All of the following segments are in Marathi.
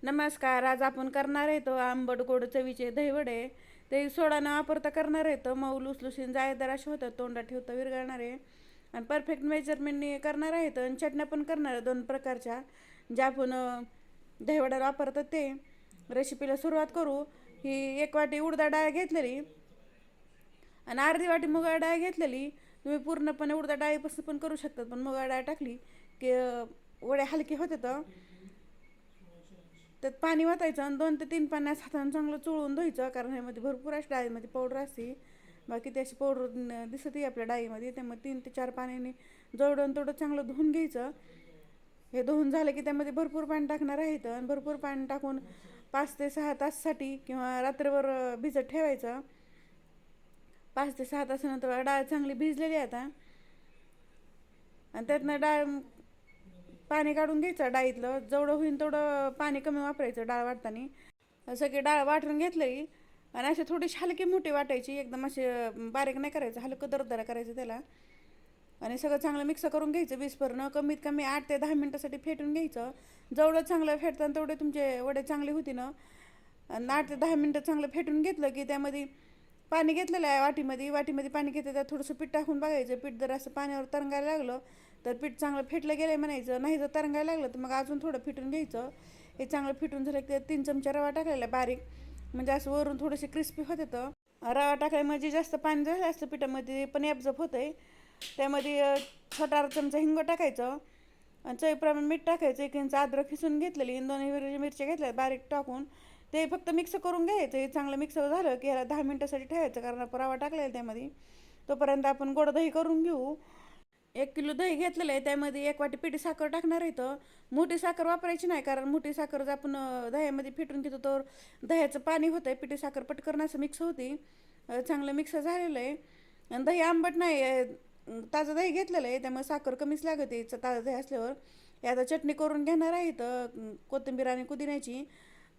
नमस्कार. आज आपण करणार आहे तो आंबट गोड चवीचे दहीवडे. ते सोडा न वापरता करणार आहे तो मऊ लुसलुशीत जाळीदार असे होतात, तोंडात ठेवता विरघळणार आहे आणि परफेक्ट मेजरमेंटने करणार आहेत. आणि चटण्या पण करणार आहे दोन प्रकारच्या, ज्या आपण दहीवड्याला वापरतात ते. रेसिपीला सुरुवात करू. ही 1 वाटी उडदा डाळ घेतलेली आणि अर्धी वाटी मुगाळ डाळ घेतलेली. तुम्ही पूर्णपणे उडदा डाळीपासून पण करू शकतात, पण मुगाळ डाळ टाकली की वडे हलके होते. तर त्यात पाणी वाटायचं आणि 2 ते 3 पाण्यास हाताने चांगलं चोळून धुवायचं, कारण ह्यामध्ये भरपूर अशी डाळीमध्ये पावडर असते. बाकी ती अशी पावडर दिसते आपल्या डाळीमध्ये. त्यामुळे 3 ते 4 पाण्याने जवळून थोडं चांगलं धुवून घ्यायचं. हे धुवून झालं की त्यामध्ये भरपूर पाणी टाकणार आहे आणि भरपूर पाणी टाकून 5 ते 6 तासासाठी किंवा रात्रभर भिजत ठेवायचं. 5 ते 6 तासानंतर डाळ चांगली भिजलेली आहे आता. आणि त्यातनं डाळ पाणी काढून घ्यायचं डाळीतलं. जेवढं होईल तेवढं पाणी कमी वापरायचं डाळ वाटताना. सगळी डाळ वाटून घेतली आणि अशी थोडीशी हलकी मोठी वाटायची, एकदम असे बारीक नाही करायचं, हलकं दरदरा करायचं त्याला. आणि सगळं चांगलं मिक्स करून घ्यायचं. विस्परनं कमीत कमी 8 ते 10 मिनटासाठी फेटून घ्यायचं. जेवढं चांगलं फेटतं तेवढे तुमचे वडे चांगले होती ना. आणि 8 ते 10 मिनटं चांगलं फेटून घेतलं की त्यामध्ये पाणी घेतलेलं आहे वाटीमध्ये पाणी घेतलं, त्यात थोडंसं पीठ टाकून बघायचं. पीठ जर असं पाण्यावर तरंगायला लागलं तर पीठ चांगलं फेटलं गेलं म्हणायचं. नाही जर तरंगायला लागलं तर मग अजून थोडं फिटून घ्यायचं. हे चांगलं फिटून झालं की 3 चमचे रवा टाकलेला बारीक, म्हणजे असं वरून थोडेसे क्रिस्पी होते. तर रवा टाकाय म्हणजे जास्त पाणी झालं असतं पिठामध्ये पण ॲब्झॉर्ब होतंय. त्यामध्ये छोटा अर्धा चमचा हिंग टाकायचं आणि चवीप्रमाणे मीठ टाकायचं. 1 इंच अद्रक खिसून घेतलेली, 2 हिरव्या मिरच्या घेतल्या बारीक टाकून ते फक्त मिक्स करून घ्यायचं. हे चांगलं मिक्स झालं की ह्याला 10 मिनटासाठी ठेवायचं, कारण आपण रवा टाकलेला आहे त्यामध्ये. तोपर्यंत आपण गोड दही करून घेऊ. 1 किलो दही घेतलेलं आहे, त्यामध्ये 1 वाटी पिठी साखर टाकणार आहे. तर मोठी साखर वापरायची नाही, कारण मोठी साखर जर आपण दह्यामध्ये फिटून घेतो तर दह्याचं पाणी होतं आहे. पिठी साखर पटकन असं मिक्स होती. चांगलं मिक्स झालेलं आहे आणि दही आंबट नाही आहे. ताजं दही घेतलेलं आहे त्यामुळे साखर कमीच लागते ताजं दही असल्यावर. हे आता चटणी करून घेणार आहे. तर कोथिंबीर आणि पुदिन्याची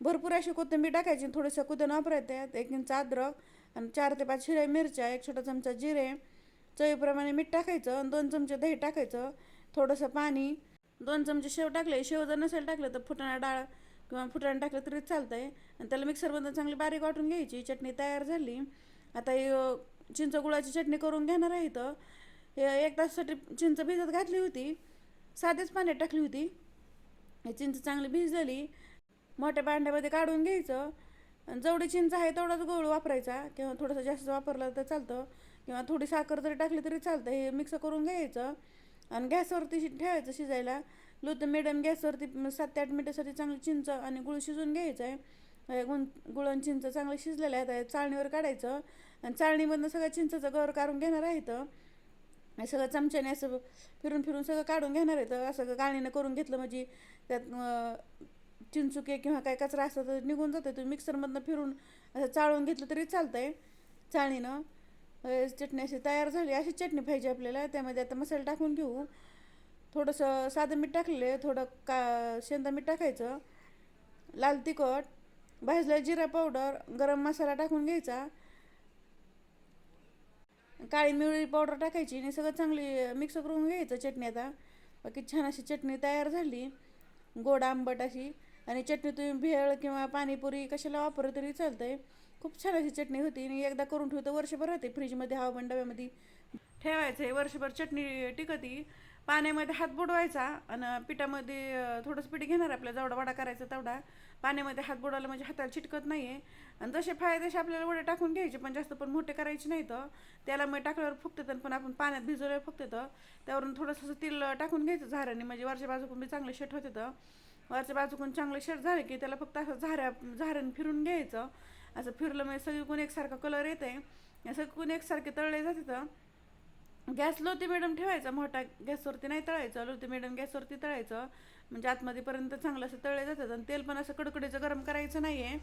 भरपूर अशी कोथिंबीर टाकायची, थोडंसं पुदिना वापरायचं. 1 इंच अद्रक आणि 4 ते 5 हिरव्या मिरच्या, 1 छोटा चमचा जिरे, चवीप्रमाणे मीठ टाकायचं आणि 2 चमचे दही टाकायचं. थोडंसं पाणी, 2 चमचे शेव टाकले. शेव जर नसेल टाकलं तर फुटाणा डाळ किंवा फुटाणा टाकलं तरी चालतं आहे. आणि त्याला मिक्सरमधून चांगली बारीक वाटून घ्यायची. चटणी तयार झाली. आता ही चिंच गुळाची चटणी करून घेणार आहे. तर हे 1 तासासाठी चिंच भिजत घातली होती, साधेच पाण्यात टाकली होती. हे चिंच चांगली भिजलेली मोठ्या भांड्यामध्ये काढून घ्यायचं. आणि जेवढी चिंच आहे तेवढाच गूळ वापरायचा, किंवा थोडंसं जास्त वापरलं तर चालतं, किंवा थोडी साखर जरी टाकली तरी चालतं. हे मिक्स करून घ्यायचं आणि गॅसवरती ठेवायचं शिजायला. लो तर मिडियम गॅसवरती 7 ते 8 मिनटासाठी चांगली चिंच आणि गूळ शिजून घ्यायचं आहे. गुळ आणि चिंच चांगलं शिजलेलं आहे. चाळणीवर काढायचं आणि चाळणीमधनं सगळं चिंचचं गर काढून घेणार आहे. तर हे सगळं चमच्याने असं फिरून फिरून सगळं काढून घेणार आहे. तर असं गाळणीनं करून घेतलं म्हणजे त्यात चिंचुके किंवा काय कचरा असतं तर निघून जातं. तुम्ही मिक्सरमधनं फिरून असं चाळून घेतलं तरी चालतं आहे चाळणीनं. चटणी अशी तयार झाली. अशी चटणी पाहिजे आपल्याला. त्यामध्ये आता मसाला टाकून घेऊ. थोडंसं साधं मीठ टाकलेलं आहे, थोडं शेंदा मीठ टाकायचं, लाल तिखट, भाजलेला जिरा पावडर, गरम मसाला टाकून घ्यायचा, काळी मिरी पावडर टाकायची आणि सगळं चांगली मिक्स करून घ्यायचं चटणी. आता बाकी छान अशी चटणी तयार झाली, गोड आंबट अशी. आणि चटणी तुम्ही भेळ किंवा पाणीपुरी कशाला वापरलं तरी चालतं आहे. खूप छान अशी चटणी होती आणि एकदा करून ठेवतं वर्षभर राहते फ्रीजमध्ये, हवाबंद डब्यामध्ये ठेवायचं आहे. वर्षभर चटणी टिकती. पाण्यामध्ये हात बुडवायचा आणि पिठामध्ये थोडंसं पीठ घेणार आपल्या जेवढा वडा करायचा तेवढा. पाण्यामध्ये हात बुडवला म्हणजे हाताला चिटकत नाही आहे. आणि जसे फाय तसे आपल्याला वडे टाकून घ्यायचे, पण जास्त पण मोठे करायचे नाही. तर त्याला मग टाकल्यावर फुगतात, पण आपण पाण्यात भिजवल्यावर फुगते. तर त्यावरून थोडंसं तेल टाकून घ्यायचं झाऱ्याने, म्हणजे वरच्या बाजूकडून बी चांगले शेट होते. तर वरच्या बाजूकडून चांगलं शेट झाले की त्याला फक्त असं झाऱ्याने फिरून घ्यायचं. असं फिरलं म्हणजे सगळीकडून एकसारखा कलर येते. सगळीकडून एकसारखे तळले जाते. तर गॅस लो ते मिडियम ठेवायचा, मोठा गॅसवरती नाही तळायचं, लो ते मिडियम गॅसवरती तळायचं, म्हणजे आतमध्येपर्यंत चांगलं असं तळले जातात. आणि तेल पण असं कडकडीचं गरम करायचं नाही आहे.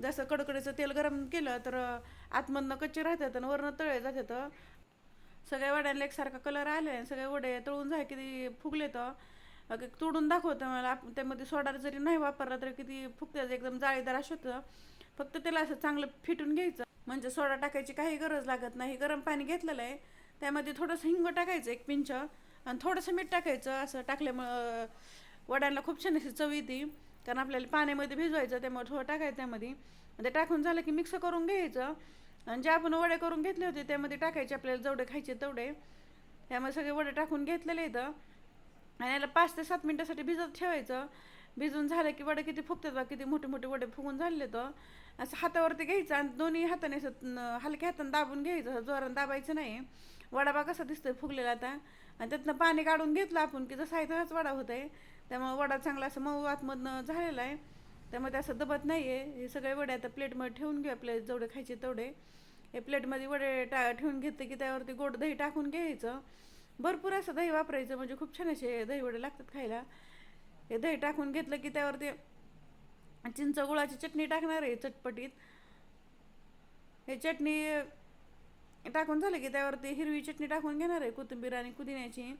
जसं कडकडीचं तेल गरम केलं तर आतमधनं कच्चे राहतात आणि वरनं तळले जातात. सगळ्या वड्यांना एकसारखा कलर आले आणि सगळे वडे तळून झाले किती फुगले. तर तोडून दाखवतं मला. त्यामध्ये सोडा जरी नाही वापरला तरी किती फुगतात, एकदम जाळीदार असं होतं. फक्त त्याला असं चांगलं फिटून घ्यायचं, म्हणजे सोडा टाकायची काही गरज लागत नाही. गरम पाणी घेतलेलं आहे, त्यामध्ये थोडंसं हिंग टाकायचं 1 पिंच आणि थोडंसं मीठ टाकायचं. असं टाकल्यामुळं वड्यांना खूप छान अशी चव येते. कारण आपल्याला पाण्यामध्ये भिजवायचं, त्यामुळे थोडं टाकायचं त्यामध्ये. ते टाकून झालं की मिक्स करून घ्यायचं आणि जे आपण वडे करून घेतले होते त्यामध्ये टाकायचे, आपल्याला जेवढे खायचे तेवढे. त्यामध्ये सगळे वडे टाकून घेतलेले इथं आणि याला 5 ते 7 मिनटासाठी भिजत ठेवायचं. भिजून झालं की वडे किती फुगतात बा, किती मोठे मोठे वडे फुगून झाले तर असं हातावरती घ्यायचं आणि दोन्ही हाताने असं हलक्या हाताने दाबून घ्यायचं, जोरानं दाबायचं नाही. वडा बा कसा दिसतोय फुगलेला आता. आणि त्यातनं पाणी काढून घेतलं आपण की जसा आहे तसाच वडा होत आहे. त्यामुळे वडा चांगला असं मऊ आतमधनं झालेला आहे, त्यामुळे ते असं दबत नाही आहे. हे सगळे वडे आता प्लेटमध्ये ठेवून घेऊ, आपल्याला जेवढे खायचे तेवढे. हे प्लेटमध्ये वडे ठेवून घेतले की त्यावरती गोड दही टाकून घ्यायचं. भरपूर असं दही वापरायचं, म्हणजे खूप छान असे दही वडे लागतात खायला. हे दही टाकून घेतलं की त्यावरती चिंच गुळाची चटणी टाकणार आहे चटपटीत. हे चटणी टाकून झालं की त्यावरती हिरवी चटणी टाकून घेणार आहे, कोथिंबीर आणि पुदिन्याची.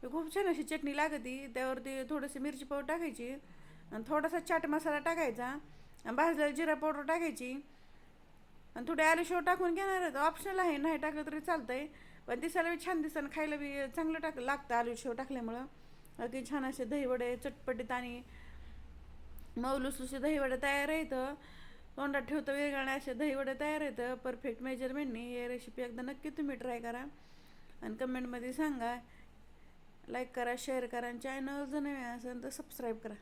खूप छान अशी चटणी लागती. त्यावरती थोडीशी मिरची पावडर टाकायची आणि थोडासा चाट मसाला टाकायचा आणि भाजलेला जिरा पावडर टाकायची आणि थोडे आलू शेव टाकून घेणार आहे. ऑप्शनल आहे, नाही टाकलं तरी चालतंय, पण दिसायला बी छान दिसतं आणि खायला बी चांगलं लागतं आलू शेव टाकल्यामुळं. अगदी छान असे दहीवडे चटपटीत आणि मऊलुसलुसे दहीवडे तयार आहेत. तोंडात ठेवतं वेगळ्या असे दहीवडे तयार आहेत परफेक्ट मेजरमेंटनी. हे रेसिपी एकदा नक्की तुम्ही ट्राय करा आणि कमेंटमध्ये सांगा. लाईक करा, शेअर करा आणि चॅनल जर नवे असेल तर सबस्क्राईब करा.